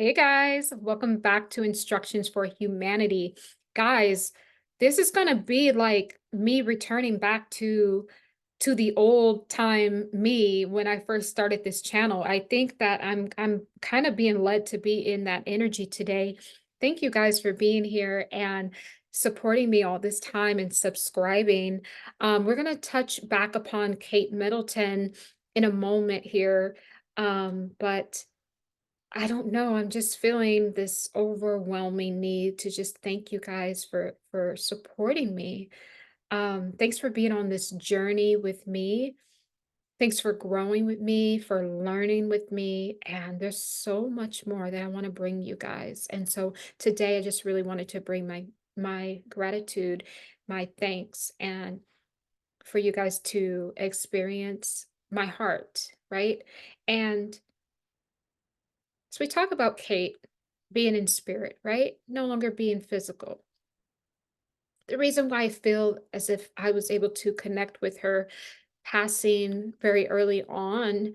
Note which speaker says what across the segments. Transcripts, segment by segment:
Speaker 1: Hey guys, welcome back to Instructions for Humanity. Guys, this is going to be like me returning back to the old time me when I first started this channel. I think that I'm kind of being led to be in that energy today. Thank you guys for being here and supporting me all this time and subscribing. We're going to touch back upon Kate Middleton in a moment here. But I don't know. I'm just feeling this overwhelming need to just thank you guys for supporting me. Thanks for being on this journey with me. Thanks for growing with me, for learning with me. And there's so much more that I want to bring you guys. And so today I just really wanted to bring my gratitude, my thanks, and for you guys to experience my heart, right? And so we talk about Kate being in spirit, right? No longer being physical. The reason why I feel as if I was able to connect with her passing very early on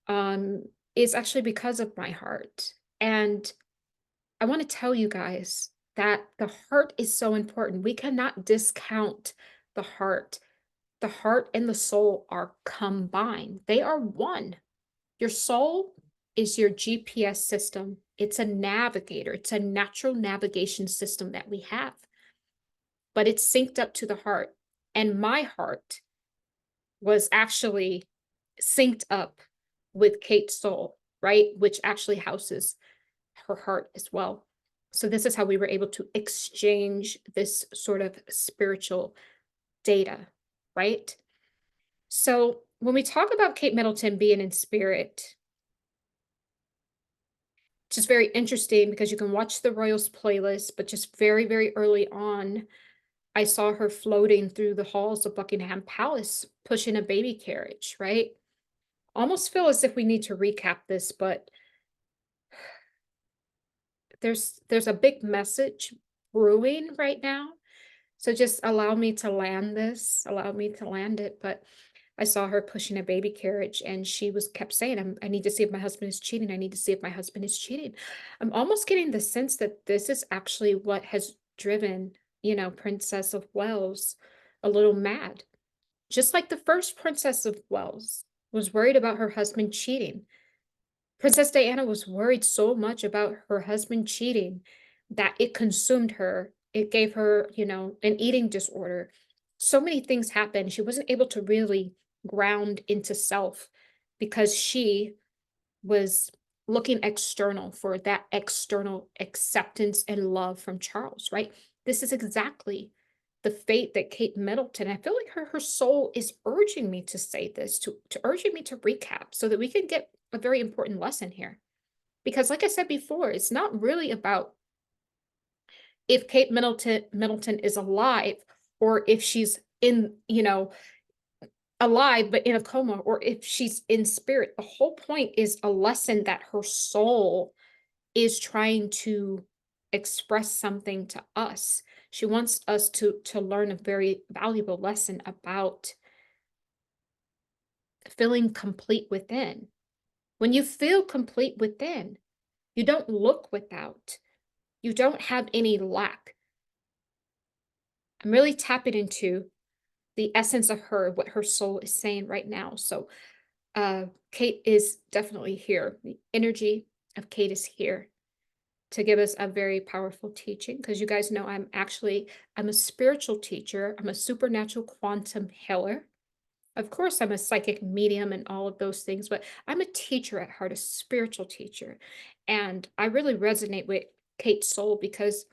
Speaker 1: um, is actually because of my heart. And I want to tell you guys that the heart is so important. We cannot discount the heart. The heart and the soul are combined, they are one. Your soul is your GPS system. It's a navigator. It's a natural navigation system that we have, but it's synced up to the heart. And my heart was actually synced up with Kate's soul, right? Which actually houses her heart as well. So this is how we were able to exchange this sort of spiritual data, right? So when we talk about Kate Middleton being in spirit, just very interesting because you can watch the Royals playlist, but just very, very early on, I saw her floating through the halls of Buckingham Palace, pushing a baby carriage, right? Almost feel as if we need to recap this, but there's a big message brewing right now. So just allow me to land this, allow me to land it. But I saw her pushing a baby carriage and she was kept saying, I need to see if my husband is cheating. I need to see if my husband is cheating. I'm almost getting the sense that this is actually what has driven, Princess of Wales a little mad. Just like the first Princess of Wales was worried about her husband cheating. Princess Diana was worried so much about her husband cheating that it consumed her. It gave her, an eating disorder. So many things happened. She wasn't able to really ground into self because she was looking external for that external acceptance and love from Charles, right? This is exactly the fate that Kate Middleton, I feel like her soul is urging me to say this, to urging me to recap so that we can get a very important lesson here. Because like I said before, it's not really about if Kate Middleton is alive or if she's in, alive but in a coma, or if she's in spirit. The whole point is a lesson that her soul is trying to express something to us. She wants us to learn a very valuable lesson about feeling complete within. When you feel complete within, you don't look without. You don't have any lack. I'm really tapping into the essence of her, what her soul is saying right now. So Kate is definitely here. The energy of Kate is here to give us a very powerful teaching, because you guys know I'm a spiritual teacher. I'm a supernatural quantum healer. Of course, I'm a psychic medium and all of those things, but I'm a teacher at heart, a spiritual teacher. And I really resonate with Kate's soul because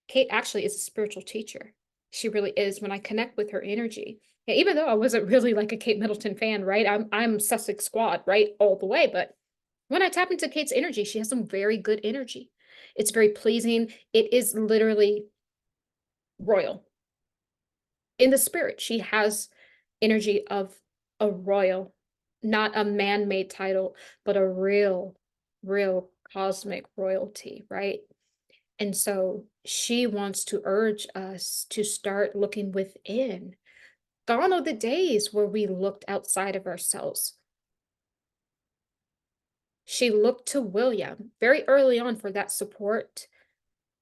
Speaker 1: Kate actually is a spiritual teacher. She really is when I connect with her energy. Yeah, even though I wasn't really like a Kate Middleton fan, right? I'm Sussex Squad, right? All the way. But when I tap into Kate's energy, she has some very good energy. It's very pleasing. It is literally royal. In the spirit, she has energy of a royal, not a man-made title, but a real cosmic royalty, right? And so she wants to urge us to start looking within. Gone are the days where we looked outside of ourselves. She looked to William very early on for that support,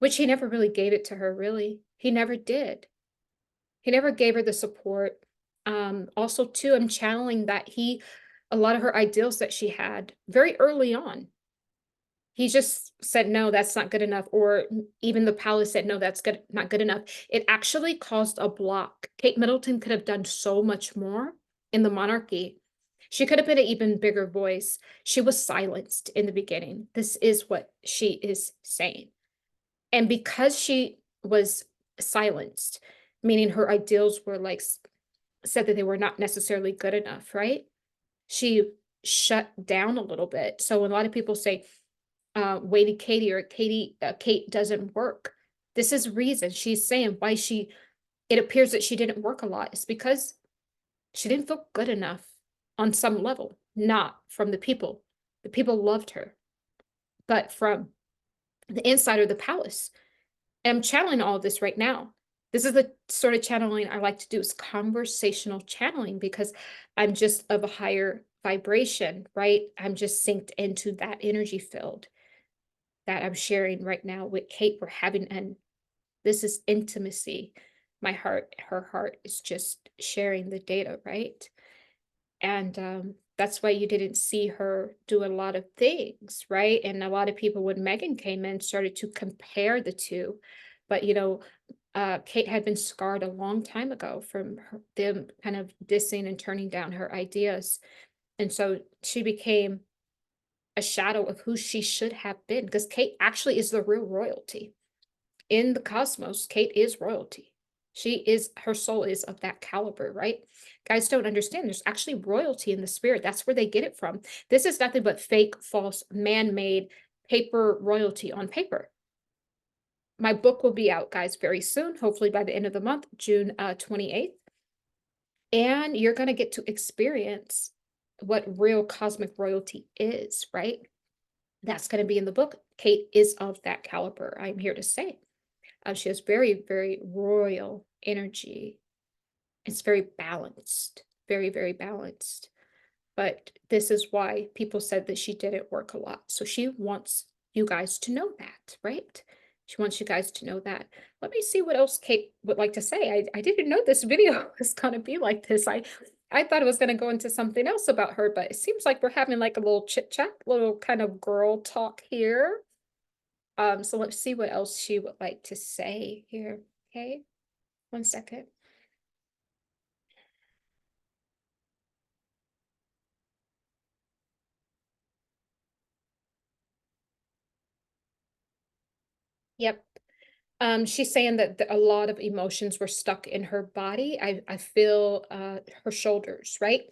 Speaker 1: which he never really gave it to her, really. He never did. He never gave her the support. Also, too, I'm channeling that a lot of her ideals that she had very early on, he just said, no, that's not good enough. Or even the palace said, no, that's good, not good enough. It actually caused a block. Kate Middleton could have done so much more in the monarchy. She could have been an even bigger voice. She was silenced in the beginning. This is what she is saying. And because she was silenced, meaning her ideals were like said that they were not necessarily good enough, right? She shut down a little bit. So when a lot of people say, Waited Katie or Kate doesn't work. This is reason she's saying why it appears that she didn't work a lot. It's because she didn't feel good enough on some level, not from the people. The people loved her, but from the inside of the palace. And I'm channeling all of this right now. This is the sort of channeling I like to do, is conversational channeling, because I'm just of a higher vibration, right? I'm just synced into that energy field that I'm sharing right now with Kate. We're having, and this is intimacy. Her heart is just sharing the data, right? And that's why you didn't see her do a lot of things, right? And a lot of people, when Megan came in, started to compare the two. But, Kate had been scarred a long time ago from them kind of dissing and turning down her ideas. And so she became a shadow of who she should have been, because Kate actually is the real royalty. In the cosmos, Kate is royalty. Her soul is of that caliber, right? Guys don't understand. There's actually royalty in the spirit. That's where they get it from. This is nothing but fake, false, man made paper royalty on paper. My book will be out, guys, very soon, hopefully by the end of the month, June 28th. And you're going to get to experience what real cosmic royalty is, right? That's going to be in the book. Kate is of that caliber, I'm here to say. She has very, very royal energy. It's very balanced, very, very balanced. But this is why people said that she didn't work a lot. So she wants you guys to know that, right? She wants you guys to know that. Let me see what else Kate would like to say. I didn't know this video was going to be like this. I thought it was going to go into something else about her, but it seems like we're having like a little chit chat, little kind of girl talk here. So let's see what else she would like to say here. Okay, 1 second. Yep. She's saying that a lot of emotions were stuck in her body. I feel her shoulders, right?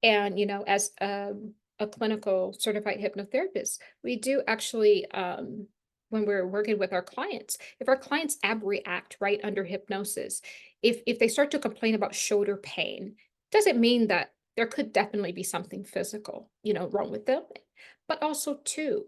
Speaker 1: And as a clinical certified hypnotherapist, we do actually when we're working with our clients, if our clients abreact right under hypnosis, if they start to complain about shoulder pain, doesn't mean that there could definitely be something physical, wrong with them, but also too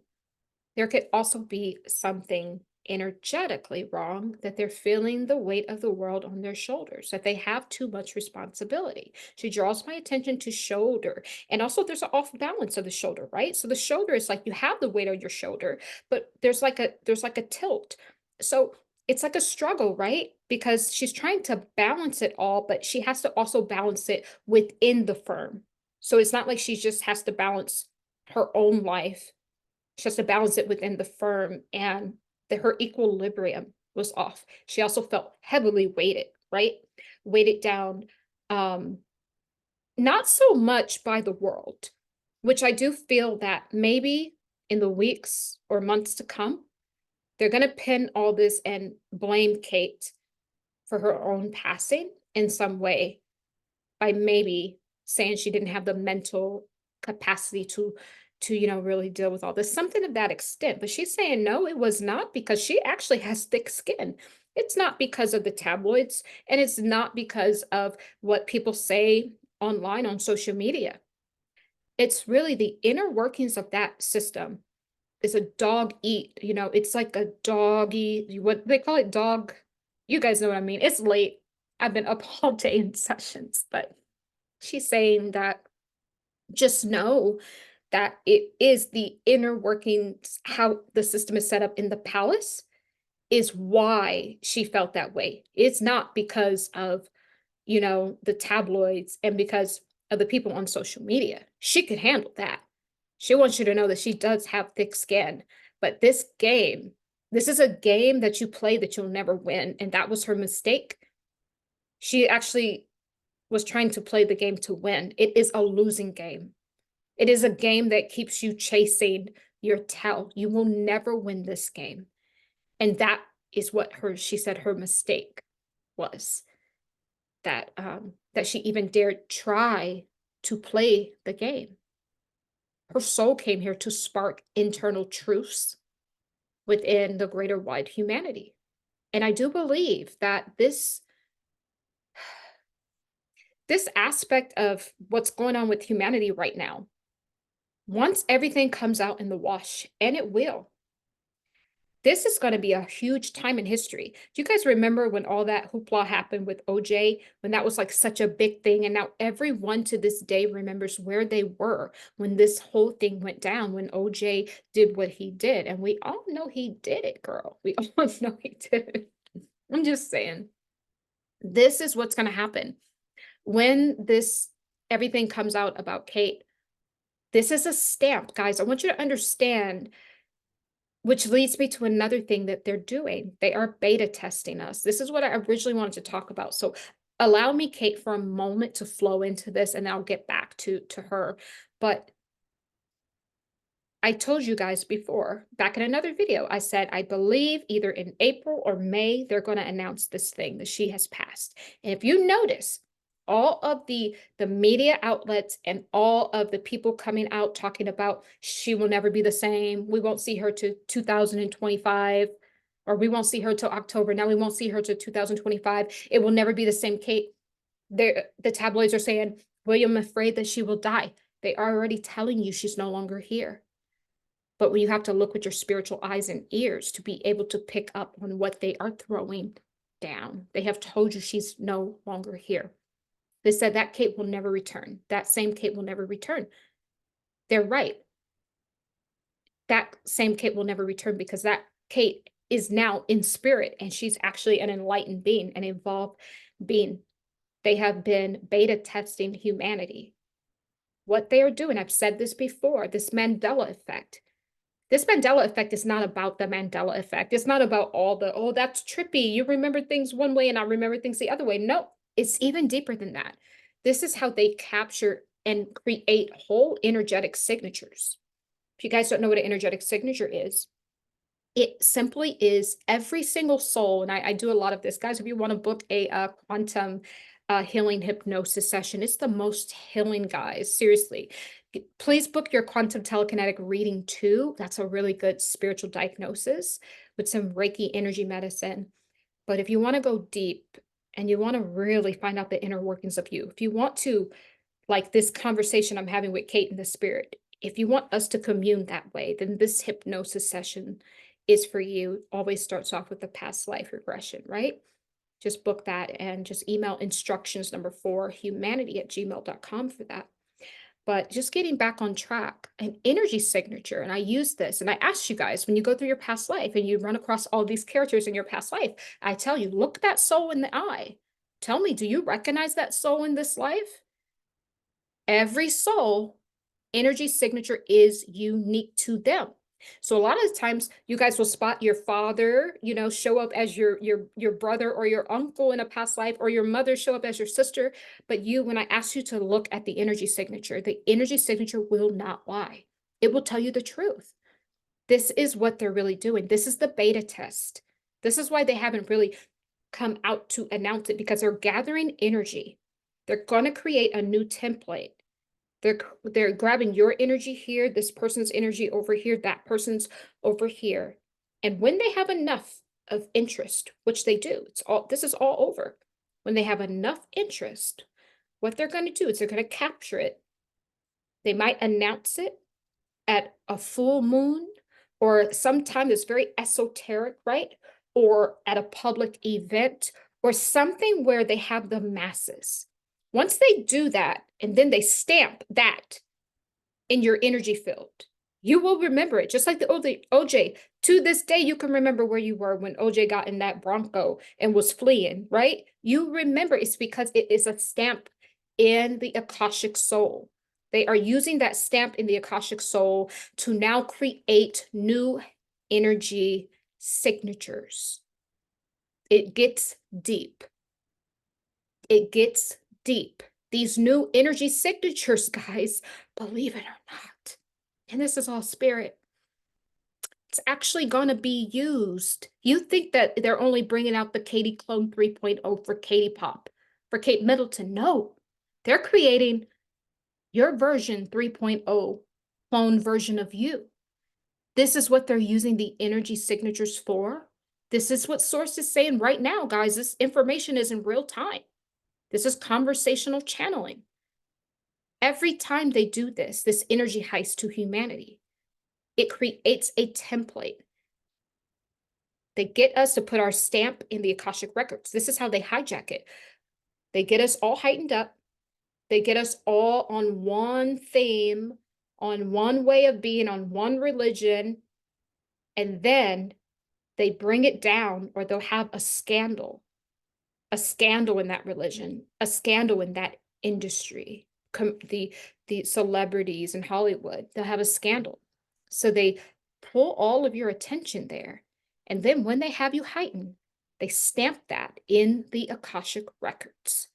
Speaker 1: there could also be something energetically wrong, that they're feeling the weight of the world on their shoulders, that they have too much responsibility. She draws my attention to shoulder. And also there's an off balance of the shoulder, right? So the shoulder is like you have the weight on your shoulder, but there's like a tilt. So it's like a struggle, right? Because she's trying to balance it all, but she has to also balance it within the firm. So it's not like she just has to balance her own life, she has to balance it within the firm, and her equilibrium was off. She also felt heavily weighted, right? Weighted down, um, not so much by the world, which I do feel that maybe in the weeks or months to come, they're going to pin all this and blame Kate for her own passing in some way, by maybe saying she didn't have the mental capacity to really deal with all this, something of that extent. But she's saying no, it was not, because she actually has thick skin. It's not because of the tabloids, and it's not because of what people say online on social media. It's really the inner workings of that system. Is a dog eat, it's like a doggy, what they call it, dog, you guys know what I mean. It's late, I've been up all day in sessions, but she's saying that just know that it is the inner workings, how the system is set up in the palace, is why she felt that way. It's not because of, the tabloids and because of the people on social media. She could handle that. She wants you to know that she does have thick skin. But this is a game that you play that you'll never win. And that was her mistake. She actually was trying to play the game to win. It is a losing game. It is a game that keeps you chasing your tail. You will never win this game. And that is what she said her mistake was, that she even dared try to play the game. Her soul came here to spark internal truths within the greater wide humanity. And I do believe that this aspect of what's going on with humanity right now, once everything comes out in the wash, and it will, this is going to be a huge time in history. Do you guys remember when all that hoopla happened with OJ, when that was like such a big thing? And now everyone to this day remembers where they were when this whole thing went down, when OJ did what he did. And we all know he did it, girl. We all know he did it. I'm just saying, this is what's going to happen when everything comes out about Kate. This is a stamp, guys. I want you to understand. Which leads me to another thing that they're doing. They are beta testing us. This is what I originally wanted to talk about. So allow me, Kate, for a moment to flow into this, and I'll get back to her. But I told you guys before, back in another video, I said, I believe either in April or May, they're going to announce this thing that she has passed. And if you notice, all of the media outlets and all of the people coming out talking about she will never be the same. We won't see her to 2025, or we won't see her till October. Now we won't see her to 2025. It will never be the same Kate. The tabloids are saying, William, I'm afraid that she will die. They are already telling you she's no longer here. But when you have to look with your spiritual eyes and ears to be able to pick up on what they are throwing down, they have told you she's no longer here. They said that Kate will never return. That same Kate will never return. They're right. That same Kate will never return because that Kate is now in spirit, and she's actually an enlightened being, an evolved being. They have been beta testing humanity. What they are doing, I've said this before, this Mandela effect. This Mandela effect is not about the Mandela effect. It's not about oh, that's trippy. You remember things one way and I remember things the other way. No, it's even deeper than that. This is how they capture and create whole energetic signatures. If you guys don't know what an energetic signature is, it simply is every single soul. And I do a lot of this. Guys, if you want to book a quantum healing hypnosis session, it's the most healing, guys. Seriously. Please book your quantum telekinetic reading too. That's a really good spiritual diagnosis with some Reiki energy medicine. But if you want to go deep and you want to really find out the inner workings of you, if you want to, like this conversation I'm having with Kate in the spirit, if you want us to commune that way, then this hypnosis session is for you. Always starts off with the past life regression, right? Just book that and just email instructions number 4 humanity@gmail.com for that. But just getting back on track, an energy signature, and I use this, and I asked you guys, when you go through your past life and you run across all these characters in your past life, I tell you, look that soul in the eye. Tell me, do you recognize that soul in this life? Every soul energy signature is unique to them. So a lot of times you guys will spot your father, show up as your brother or your uncle in a past life, or your mother show up as your sister. But when I ask you to look at the energy signature will not lie. It will tell you the truth. This is what they're really doing. This is the beta test. This is why they haven't really come out to announce it, because they're gathering energy. They're going to create a new template. They're grabbing your energy here, this person's energy over here, that person's over here. And when they have enough of interest, which they do, this is all over. When they have enough interest, what they're going to do is they're going to capture it. They might announce it at a full moon, or sometime that's very esoteric, right? Or at a public event, or something where they have the masses. Once they do that, and then they stamp that in your energy field. You will remember it, just like the OJ. To this day, you can remember where you were when OJ got in that Bronco and was fleeing, right? You remember it's because it is a stamp in the Akashic soul. They are using that stamp in the Akashic soul to now create new energy signatures. It gets deep. It gets deep. These new energy signatures, guys, believe it or not, and this is all spirit, it's actually going to be used. You think that they're only bringing out the Katie Clone 3.0 for Katie Pop, for Kate Middleton. No, they're creating your version 3.0, clone version of you. This is what they're using the energy signatures for. This is what Source is saying right now, guys. This information is in real time. This is conversational channeling. Every time they do this energy heist to humanity, it creates a template. They get us to put our stamp in the Akashic records. This is how they hijack it. They get us all heightened up. They get us all on one theme, on one way of being, on one religion. And then they bring it down, or they'll have a scandal in that religion, a scandal in that industry, the celebrities in Hollywood, they'll have a scandal. So they pull all of your attention there. And then when they have you heightened, they stamp that in the Akashic records,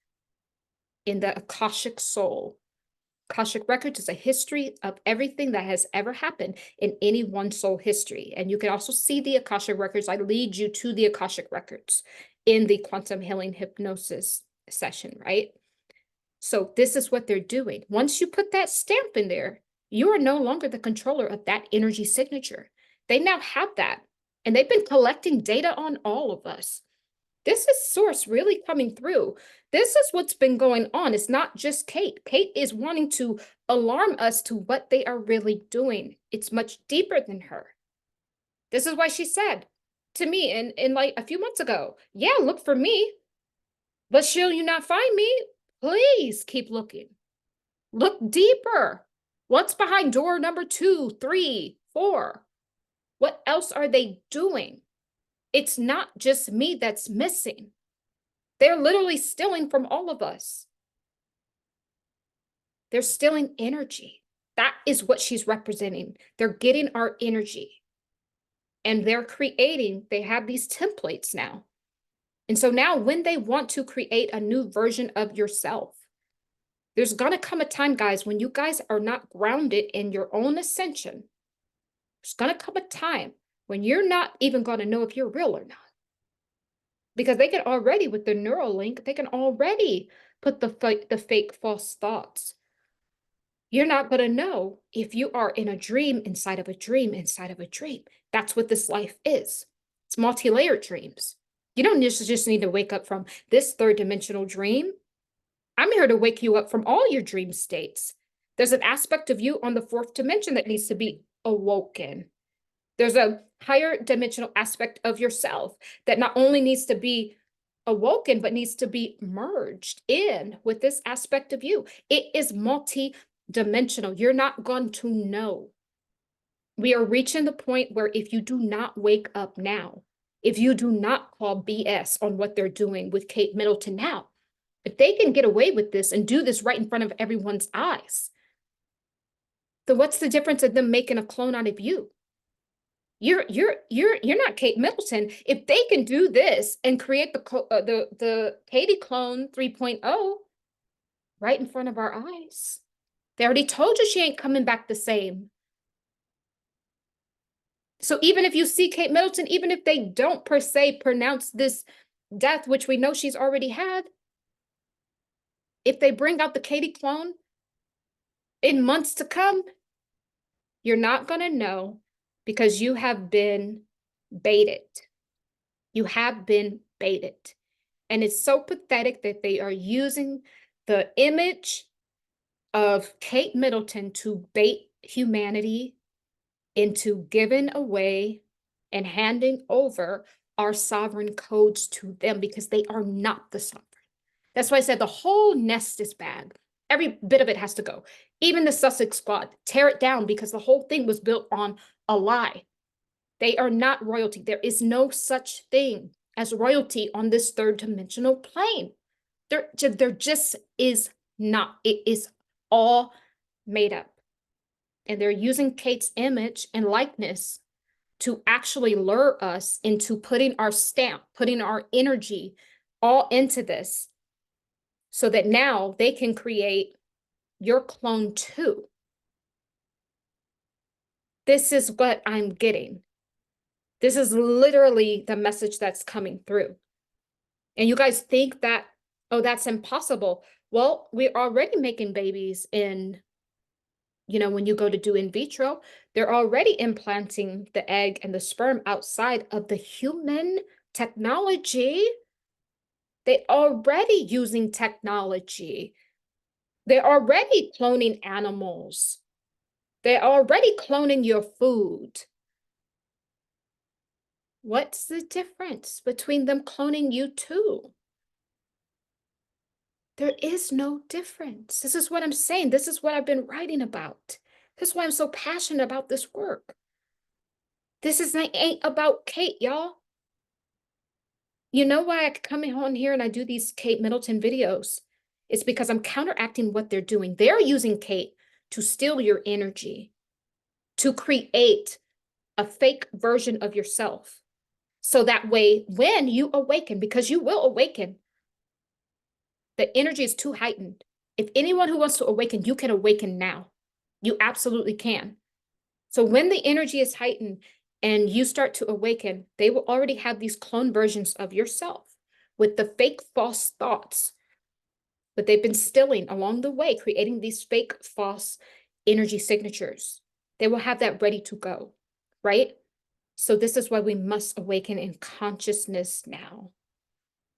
Speaker 1: in the Akashic soul. Akashic records is a history of everything that has ever happened in any one soul history. And you can also see the Akashic records. I lead you to the Akashic records in the quantum healing hypnosis session, right? So this is what they're doing. Once you put that stamp in there, you are no longer the controller of that energy signature. They now have that, and they've been collecting data on all of us. This is Source really coming through. This is what's been going on. It's not just Kate. Kate is wanting to alarm us to what they are really doing. It's much deeper than her. This is why she said to me in like a few months ago, yeah, look for me, but shall you not find me? Please keep looking. Look deeper. What's behind door number 2, 3, 4? What else are they doing? It's not just me that's missing. They're literally stealing from all of us. They're stealing energy. That is what she's representing. They're getting our energy. And they're creating, they have these templates now. And so now when they want to create a new version of yourself, there's going to come a time, guys, when you guys are not grounded in your own ascension. There's going to come a time when you're not even going to know if you're real or not. Because they can already, with the Neuralink, they can already put the fake false thoughts. You're not going to know if you are in a dream inside of a dream inside of a dream. That's what this life is. It's multi-layered dreams. You don't just need to wake up from this third dimensional dream. I'm here to wake you up from all your dream states. There's an aspect of you on the fourth dimension that needs to be awoken. There's a higher dimensional aspect of yourself that not only needs to be awoken, but needs to be merged in with this aspect of you. It is multi-dimensional. You're not going to know. We are reaching the point where if you do not wake up now, if you do not call BS on what they're doing with Kate Middleton now, if they can get away with this and do this right in front of everyone's eyes, then what's the difference of them making a clone out of you? You're not Kate Middleton. If they can do this and create the Katie clone 3.0 right in front of our eyes, they already told you she ain't coming back the same. So even if you see Kate Middleton, even if they don't per se pronounce this death, which we know she's already had, if they bring out the Katie clone in months to come, you're not going to know because you have been baited. You have been baited. And it's so pathetic that they are using the image of Kate Middleton to bait humanity into giving away and handing over our sovereign codes to them because they are not the sovereign. That's why I said the whole nest is bad. Every bit of it has to go. Even the Sussex Squad, tear it down because the whole thing was built on a lie. They are not royalty. There is no such thing as royalty on this third dimensional plane. There just is not. It is all made up. And they're using Kate's image and likeness to actually lure us into putting our stamp, putting our energy all into this so that now they can create your clone too. This is what I'm getting. This is literally the message that's coming through. And you guys think that, oh, that's impossible. Well, we're already making babies in, when you go to do in vitro, they're already implanting the egg and the sperm outside of the human technology. They're already using technology. They're already cloning animals. They're already cloning your food. What's the difference between them cloning you too? There is no difference. This is what I'm saying. This is what I've been writing about. This is why I'm so passionate about this work. Ain't about Kate, y'all. You know why I come on here and I do these Kate Middleton videos? It's because I'm counteracting what they're doing. They're using Kate to steal your energy, to create a fake version of yourself. So that way, when you awaken, because you will awaken, the energy is too heightened. If anyone who wants to awaken, you can awaken now. You absolutely can. So when the energy is heightened and you start to awaken, they will already have these clone versions of yourself with the fake false thoughts that they've been stilling along the way, creating these fake false energy signatures. They will have that ready to go, right? So this is why we must awaken in consciousness now.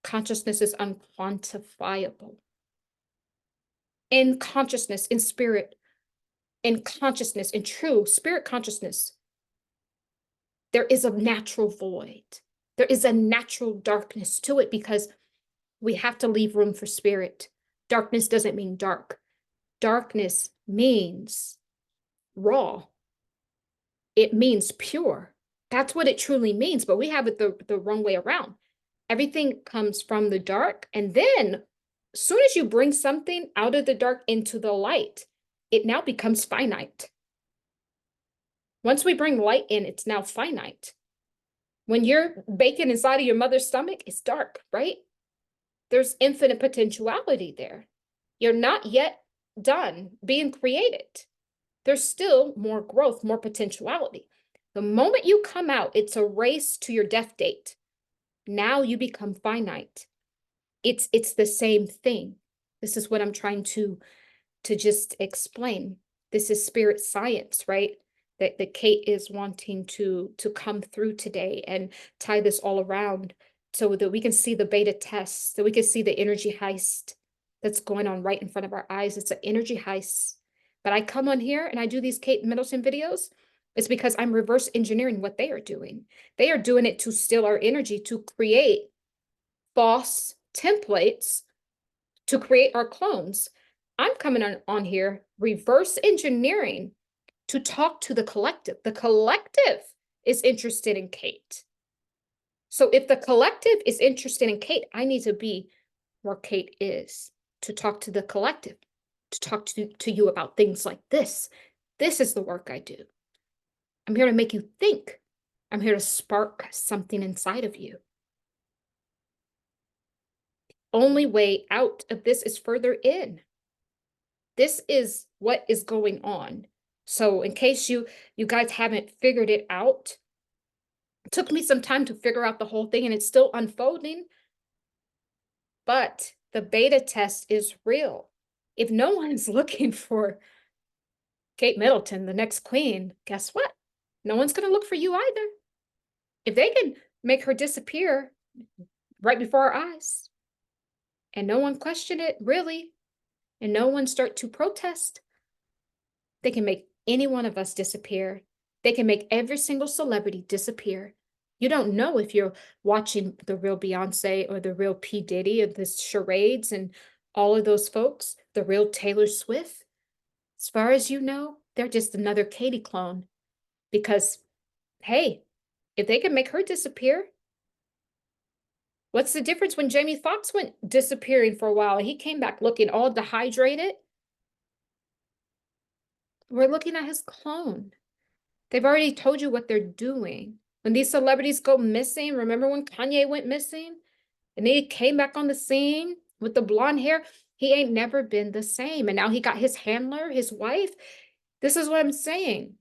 Speaker 1: Consciousness is unquantifiable. In consciousness, in spirit, in consciousness, in true spirit consciousness, there is a natural void. There is a natural darkness to it because we have to leave room for spirit. Darkness doesn't mean dark. Darkness means raw. It means pure. That's what it truly means, but we have it the wrong way around. Everything comes from the dark, and then as soon as you bring something out of the dark into the light, it now becomes finite. Once we bring light in, it's now finite. When you're baking inside of your mother's stomach, it's dark, right? There's infinite potentiality there. You're not yet done being created. There's still more growth, more potentiality. The moment you come out, it's a race to your death date. Now you become finite. It's the same thing. This is what I'm trying to just explain. This is spirit science, right? That Kate is wanting to come through today and tie this all around so that we can see the beta tests, so we can see the energy heist that's going on right in front of our eyes. It's an energy heist. But I come on here and I do these Kate Middleton videos. It's because I'm reverse engineering what they are doing. They are doing it to steal our energy, to create false templates, to create our clones. I'm coming on here, reverse engineering to talk to the collective. The collective is interested in Kate. So if the collective is interested in Kate, I need to be where Kate is to talk to the collective, to talk to you about things like this. This is the work I do. I'm here to make you think. I'm here to spark something inside of you. Only way out of this is further in. This is what is going on. So in case you guys haven't figured it out, it took me some time to figure out the whole thing and it's still unfolding. But the beta test is real. If no one's looking for Kate Middleton, the next queen, guess what? No one's going to look for you either. If they can make her disappear right before our eyes and no one question it really, and no one start to protest, they can make any one of us disappear. They can make every single celebrity disappear. You don't know if you're watching the real Beyonce or the real P. Diddy or the charades and All of those folks, the real Taylor Swift, as far as you know, they're just another Katie clone. Because, hey, if they can make her disappear, what's the difference when Jamie Foxx went disappearing for a while and he came back looking all dehydrated? We're looking at his clone. They've already told you what they're doing. When these celebrities go missing, remember when Kanye went missing? And he came back on the scene with the blonde hair. He ain't never been the same. And now he got his handler, his wife. This is what I'm saying.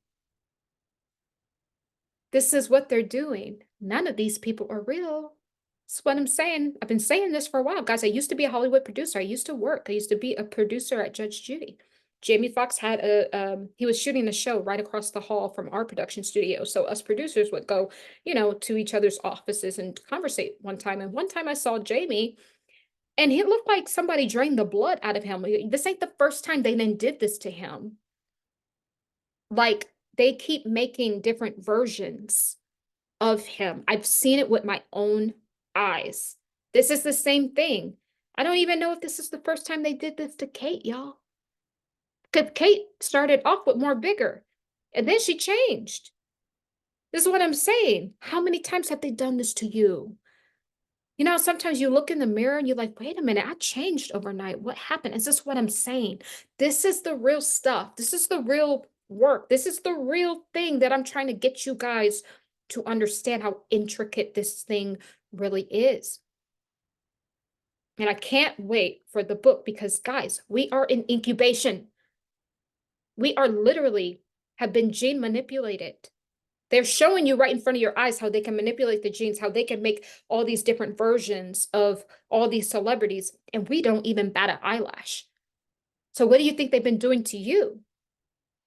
Speaker 1: This is what they're doing. None of these people are real. That's what I'm saying. I've been saying this for a while. Guys, I used to be a Hollywood producer. I used to work. I used to be a producer at Judge Judy. Jamie Foxx had he was shooting a show right across the hall from our production studio. So us producers would go, to each other's offices and conversate one time. And one time I saw Jamie and he looked like somebody drained the blood out of him. This ain't the first time they then did this to him. Like, they keep making different versions of him. I've seen it with my own eyes. This is the same thing. I don't even know if this is the first time they did this to Kate, y'all. Because Kate started off with more vigor, and then she changed. This is what I'm saying. How many times have they done this to you? Sometimes you look in the mirror and you're like, wait a minute, I changed overnight. What happened? Is this what I'm saying? This is the real stuff. This is the real work. This is the real thing that I'm trying to get you guys to understand how intricate this thing really is. And I can't wait for the book because, guys, we are in incubation. We are literally have been gene manipulated. They're showing you right in front of your eyes how they can manipulate the genes, how they can make all these different versions of all these celebrities, and we don't even bat an eyelash. So what do you think they've been doing to you?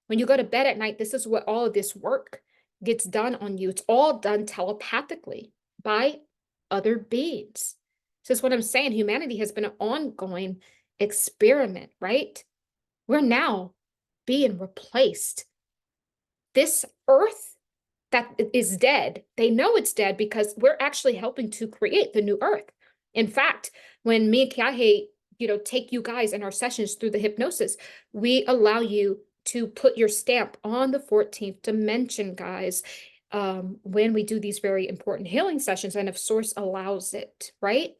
Speaker 1: When you go to bed at night, this is what all of this work gets done on you. It's all done telepathically by other beings. This is what I'm saying. Humanity has been an ongoing experiment, right? We're now being replaced. This earth that is dead, they know it's dead because we're actually helping to create the new earth. In fact, when me and Kiahe, take you guys in our sessions through the hypnosis, we allow you to put your stamp on the 14th dimension, guys, when we do these very important healing sessions, and if Source allows it, right?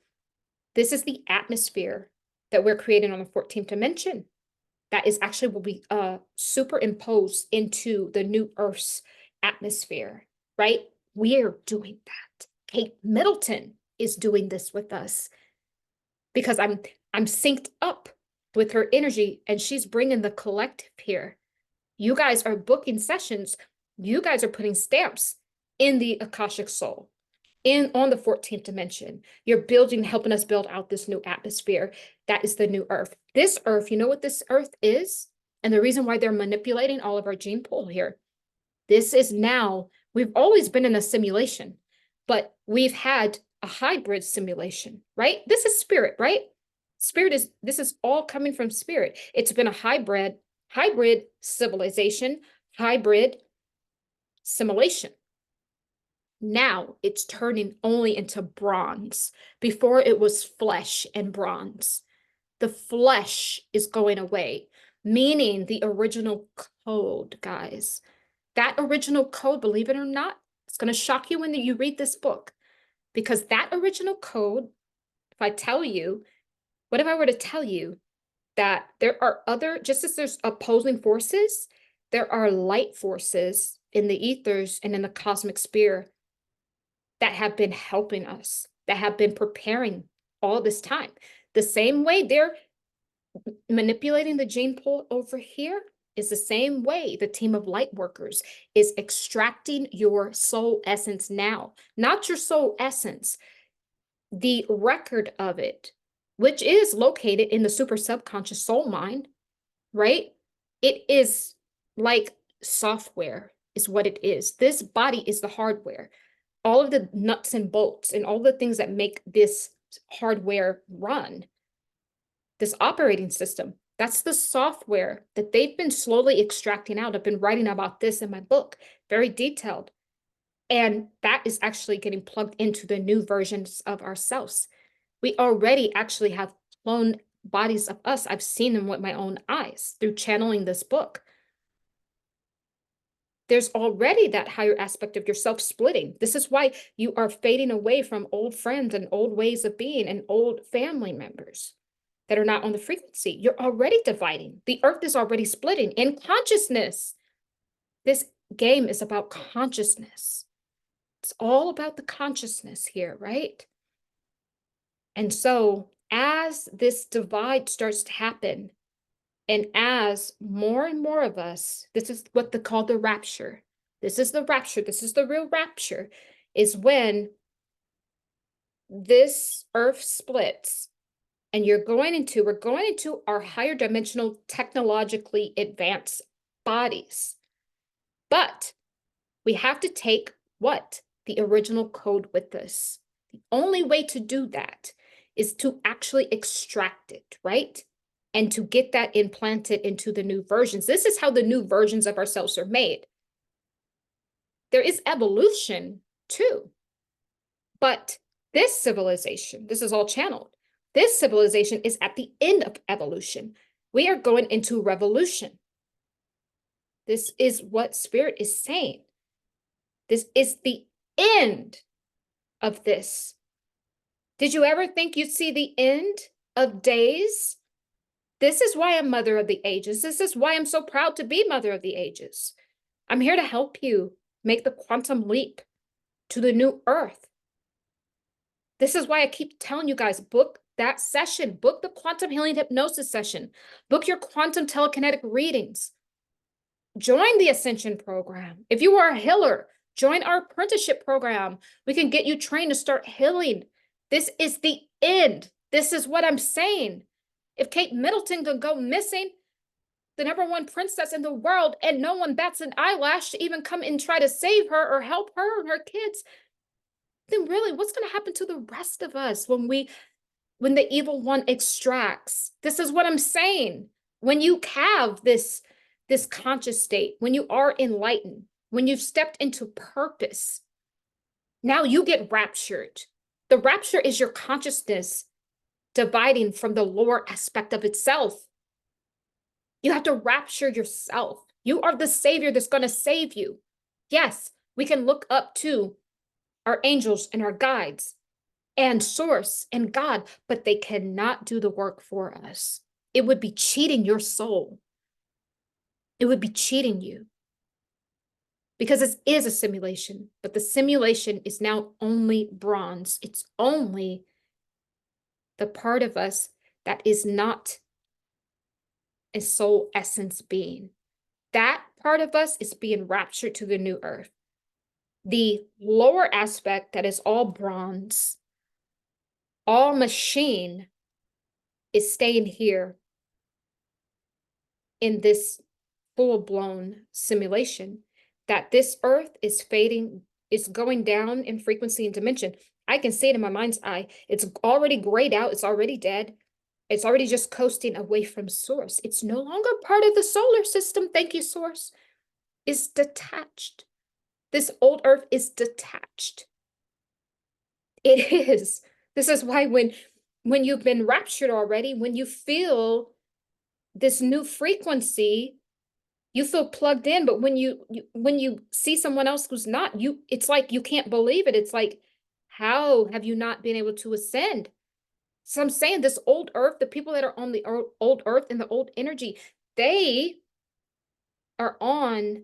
Speaker 1: This is the atmosphere that we're creating on the 14th dimension. That is actually what we superimpose into the new Earth's atmosphere, right? We're doing that. Kate Middleton is doing this with us because I'm synced up with her energy and she's bringing the collective here. You guys are booking sessions. You guys are putting stamps in the Akashic Soul, on the 14th dimension. You're building, helping us build out this new atmosphere. That is the new Earth. This Earth, you know what this Earth is? And the reason why they're manipulating all of our gene pool here. This is now, we've always been in a simulation, but we've had a hybrid simulation, right? This is spirit, right? This is all coming from spirit. It's been a hybrid civilization, hybrid simulation. Now it's turning only into bronze. Before it was flesh and bronze. The flesh is going away, meaning the original code, guys. That original code, believe it or not, it's going to shock you when you read this book. Because that original code, what if I were to tell you that there are just as there's opposing forces, there are light forces in the ethers and in the cosmic sphere that have been helping us, that have been preparing all this time. The same way they're manipulating the gene pool over here is the same way the team of light workers is extracting your soul essence now. Not your soul essence, the record of it, which is located in the super subconscious soul mind, right? It is like software is what it is. This body is the hardware. All of the nuts and bolts and all the things that make this hardware run, this operating system, that's the software that they've been slowly extracting out. I've been writing about this in my book, very detailed. And that is actually getting plugged into the new versions of ourselves. We already actually have clone bodies of us. I've seen them with my own eyes through channeling this book. There's already that higher aspect of yourself splitting. This is why you are fading away from old friends and old ways of being and old family members that are not on the frequency. You're already dividing. The earth is already splitting in consciousness. This game is about consciousness. It's all about the consciousness here, right? And so as this divide starts to happen, and as more and more of us, this is what they call the rapture. This is the rapture. This is the real rapture, is when this earth splits and we're going into our higher dimensional, technologically advanced bodies. But we have to take what? The original code with us. The only way to do that is to actually extract it, right? And to get that implanted into the new versions. This is how the new versions of ourselves are made. There is evolution too. But this civilization, this is all channeled. This civilization is at the end of evolution. We are going into revolution. This is what Spirit is saying. This is the end of this. Did you ever think you'd see the end of days? This is why I'm Mother of the Ages. This is why I'm so proud to be Mother of the Ages. I'm here to help you make the quantum leap to the new earth. This is why I keep telling you guys, book that session, book the quantum healing hypnosis session, book your quantum telekinetic readings, join the Ascension program. If you are a healer, join our apprenticeship program. We can get you trained to start healing. This is the end. This is what I'm saying. If Kate Middleton can go missing, the #1 princess in the world, and no one bats an eyelash to even come and try to save her or help her and her kids, then really, what's going to happen to the rest of us when the evil one extracts? This is what I'm saying. When you have this conscious state, when you are enlightened, when you've stepped into purpose, now you get raptured. The rapture is your consciousness dividing from the lower aspect of itself. You have to rapture yourself. You are the savior that's going to save you. Yes, we can look up to our angels and our guides and source and God, but they cannot do the work for us. It would be cheating your soul. It would be cheating you. Because it is a simulation, but the simulation is now only bronze. It's only the part of us that is not a soul essence being. That part of us is being raptured to the new earth. The lower aspect that is all bronze, all machine, is staying here in this full-blown simulation, that this earth is fading, is going down in frequency and dimension. I can see it in my mind's eye. It's already grayed out. It's already dead. It's already just coasting away from source. It's no longer part of the solar system. Thank you, source. It's detached. This old earth is detached. It is. This is why when you've been raptured already, when you feel this new frequency, you feel plugged in. But when you see someone else who's not, it's like you can't believe it. It's like, how have you not been able to ascend? So I'm saying this old earth, the people that are on the old earth and the old energy, they are on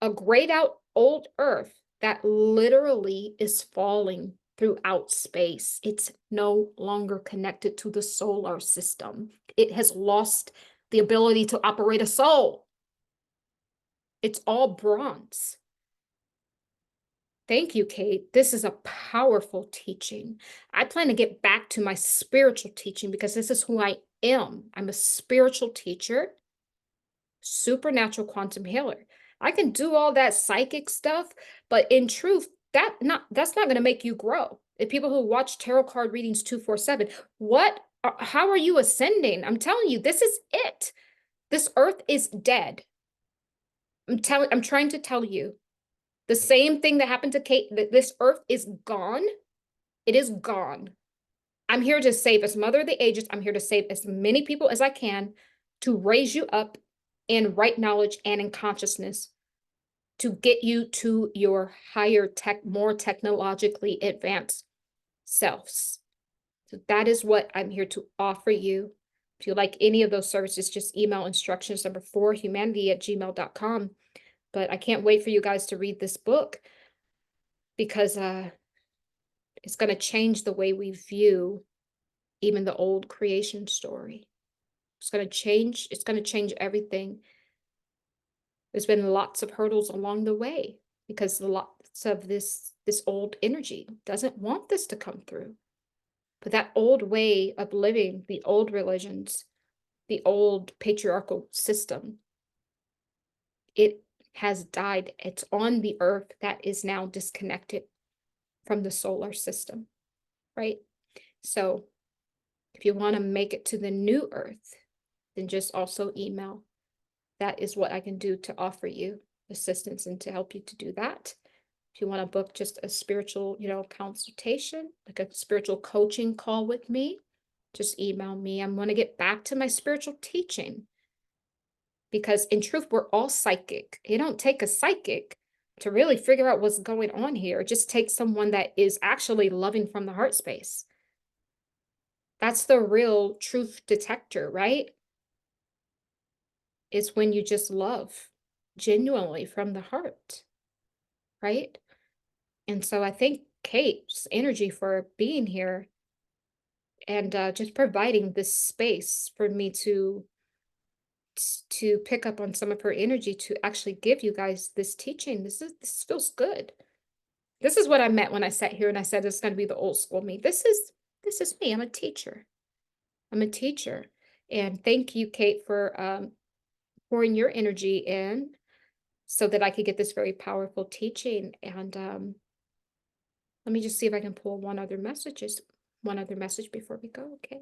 Speaker 1: a grayed out old earth that literally is falling throughout space. It's no longer connected to the solar system. It has lost the ability to operate a soul. It's all bronze. Thank you, Kate. This is a powerful teaching. I plan to get back to my spiritual teaching because this is who I am. I'm a spiritual teacher, supernatural quantum healer. I can do all that psychic stuff, but in truth, that's not going to make you grow. The people who watch tarot card readings 247, how are you ascending? I'm telling you, this is it. This earth is dead. I'm trying to tell you. The same thing that happened to Kate, that this earth is gone. It is gone. I'm here to save as Mother of the Ages, I'm here to save as many people as I can to raise you up in right knowledge and in consciousness to get you to your higher tech, more technologically advanced selves. So that is what I'm here to offer you. If you like any of those services, just email instructions number 4 humanity@gmail.com. But I can't wait for you guys to read this book because it's going to change the way we view even the old creation story. It's going to change everything. There's been lots of hurdles along the way because lots of this old energy doesn't want this to come through. But that old way of living, the old religions, the old patriarchal system, it has died. It's on the earth that is now disconnected from the solar system, right? So if you want to make it to the new earth, then just also email. That is what I can do to offer you assistance and to help you to do that. If you want to book just a spiritual, consultation, like a spiritual coaching call with me, just email me. I'm going to get back to my spiritual teaching because in truth, we're all psychic. You don't take a psychic to really figure out what's going on here. It just takes someone that is actually loving from the heart space. That's the real truth detector, right? It's when you just love genuinely from the heart, right? And so I thank Kate's energy for being here and just providing this space for me to pick up on some of her energy to actually give you guys this teaching. This feels good. This is what I meant when I sat here and I said it's going to be the old school me. This is me. I'm a teacher. I'm a teacher. And thank you, Kate, for pouring your energy in so that I could get this very powerful teaching. And let me just see if I can pull one other message before we go, okay?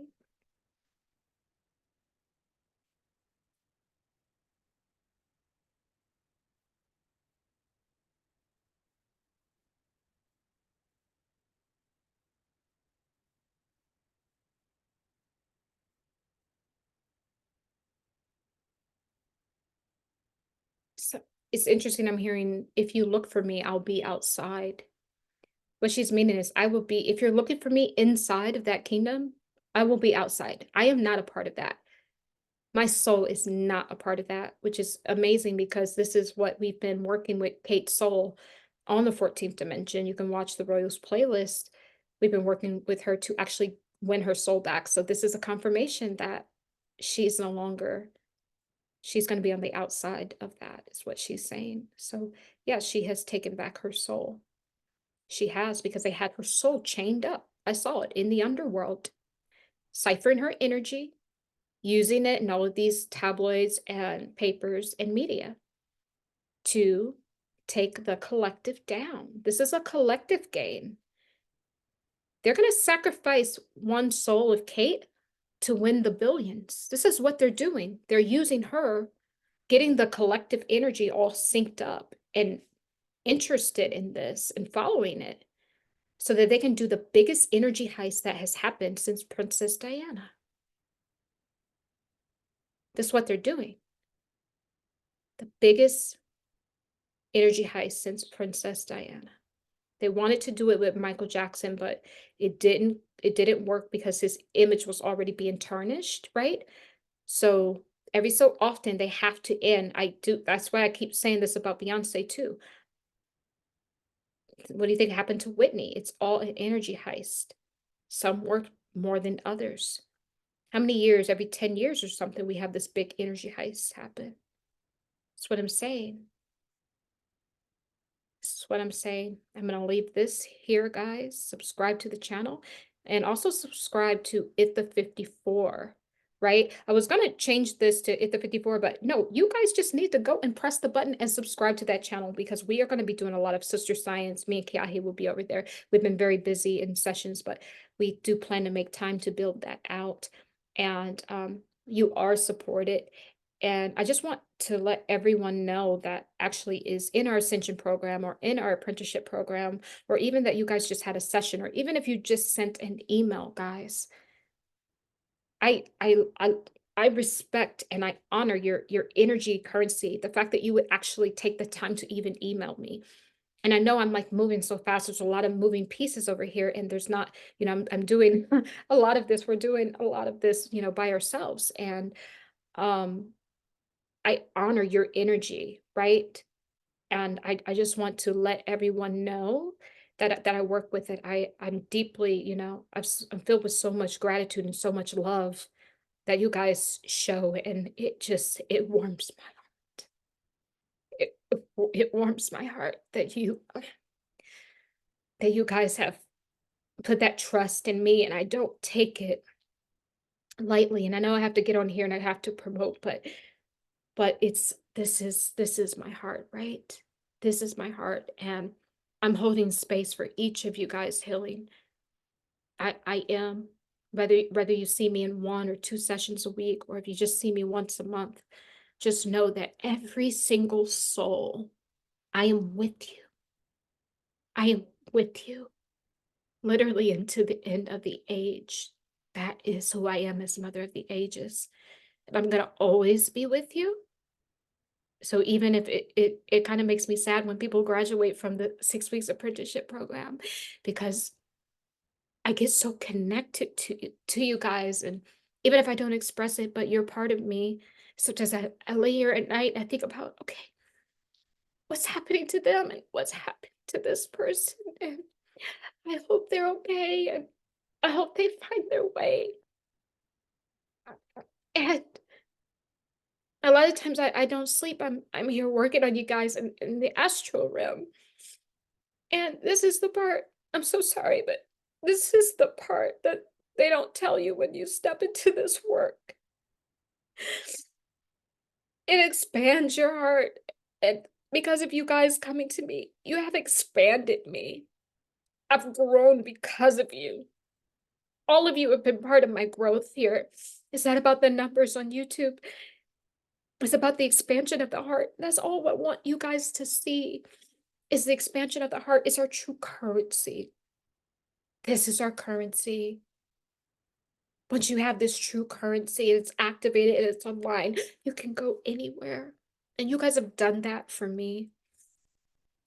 Speaker 1: So it's interesting. I'm hearing, if you look for me, I'll be outside. What she's meaning is, if you're looking for me inside of that kingdom, I will be outside. I am not a part of that. My soul is not a part of that, which is amazing because this is what we've been working with Kate's soul on the 14th dimension. You can watch the Royals playlist. We've been working with her to actually win her soul back. So this is a confirmation that she's no longer, she's going to be on the outside of that, is what she's saying. So yeah, she has taken back her soul. She has, because they had her soul chained up. I saw it in the underworld, ciphering her energy, using it in all of these tabloids and papers and media to take the collective down. This is a collective gain. They're going to sacrifice one soul of Kate to win the billions. This is what they're doing. They're using her, getting the collective energy all synced up and interested in this and following it so that they can do the biggest energy heist that has happened since Princess Diana. This is what they're doing. The biggest energy heist since Princess Diana. They wanted to do it with Michael Jackson, but it didn't work because his image was already being tarnished, right? So every so often they have to end. That's why I keep saying this about Beyonce too. What do you think happened to Whitney? It's all an energy heist. Some work more than others. How many years, every 10 years or something, we have this big energy heist happen? That's what I'm saying. This is what I'm saying. I'm going to leave this here, guys. Subscribe to the channel and also subscribe to It the 54, right? I was going to change this to It the 54, but no, you guys just need to go and press the button and subscribe to that channel because we are going to be doing a lot of sister science. Me and Kiahi will be over there. We've been very busy in sessions, but we do plan to make time to build that out. And you are supported. And I just want to let everyone know that actually is in our ascension program or in our apprenticeship program, or even that you guys just had a session, or even if you just sent an email, guys. I I I I respect and I honor your energy currency, the fact that you would actually take the time to even email me. And I know I'm like moving so fast. There's a lot of moving pieces over here, and there's not, I'm doing a lot of this. We're doing a lot of this, by ourselves. And um, I honor your energy, right? And I just want to let everyone know that I work with it. I'm deeply, I'm filled with so much gratitude and so much love that you guys show, and it warms my heart. It warms my heart that you guys have put that trust in me, and I don't take it lightly. And I know I have to get on here and I have to promote, but this is my heart, right? This is my heart, and I'm holding space for each of you guys healing. I am. Whether you see me in 1 or 2 sessions a week, or if you just see me once a month, just know that every single soul, I am with you. I am with you, literally into the end of the age. That is who I am as Mother of the Ages. And I'm gonna always be with you. So even if it kind of makes me sad when people graduate from the 6 weeks apprenticeship program, because I get so connected to you guys. And even if I don't express it, but you're part of me. Sometimes I lay here at night and I think about, okay, what's happening to them and what's happening to this person. And I hope they're okay. And I hope they find their way. And a lot of times I don't sleep. I'm here working on you guys in the astral realm. And this is the part, I'm so sorry, but this is the part that they don't tell you when you step into this work. It expands your heart. And because of you guys coming to me, you have expanded me. I've grown because of you. All of you have been part of my growth here. Is that about the numbers on YouTube? It's about the expansion of the heart. That's all I want you guys to see, is the expansion of the heart is our true currency. This is our currency. Once you have this true currency, it's activated and it's online, you can go anywhere. And you guys have done that for me.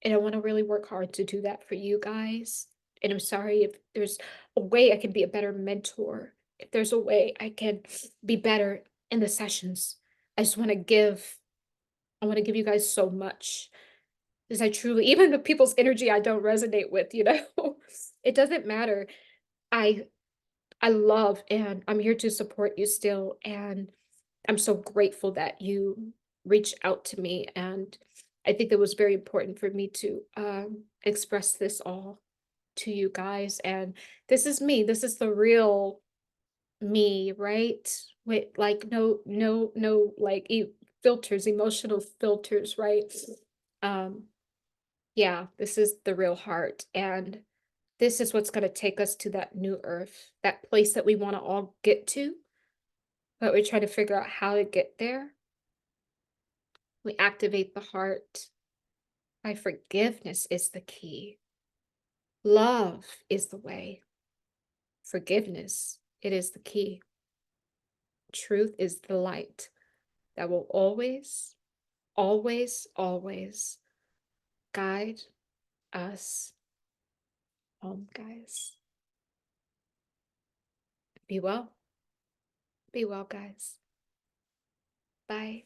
Speaker 1: And I want to really work hard to do that for you guys. And I'm sorry if there's a way I can be a better mentor, if there's a way I can be better in the sessions. I just want to give, I want to give you guys so much. Because I truly, even the people's energy I don't resonate with, it doesn't matter. I I love and I'm here to support you still. And I'm so grateful that you reached out to me. And I think it was very important for me to express this all to you guys. And this is me. This is the real me, right? With like no like filters, emotional filters, right? Um, yeah, this is the real heart. And this is what's going to take us to that new earth, that place that we want to all get to, but we're trying to figure out how to get there. We activate the heart. By forgiveness is the key. Love is the way. Forgiveness, it is the key. Truth is the light that will always, always, always guide us home, guys. Be well. Be well, guys. Bye.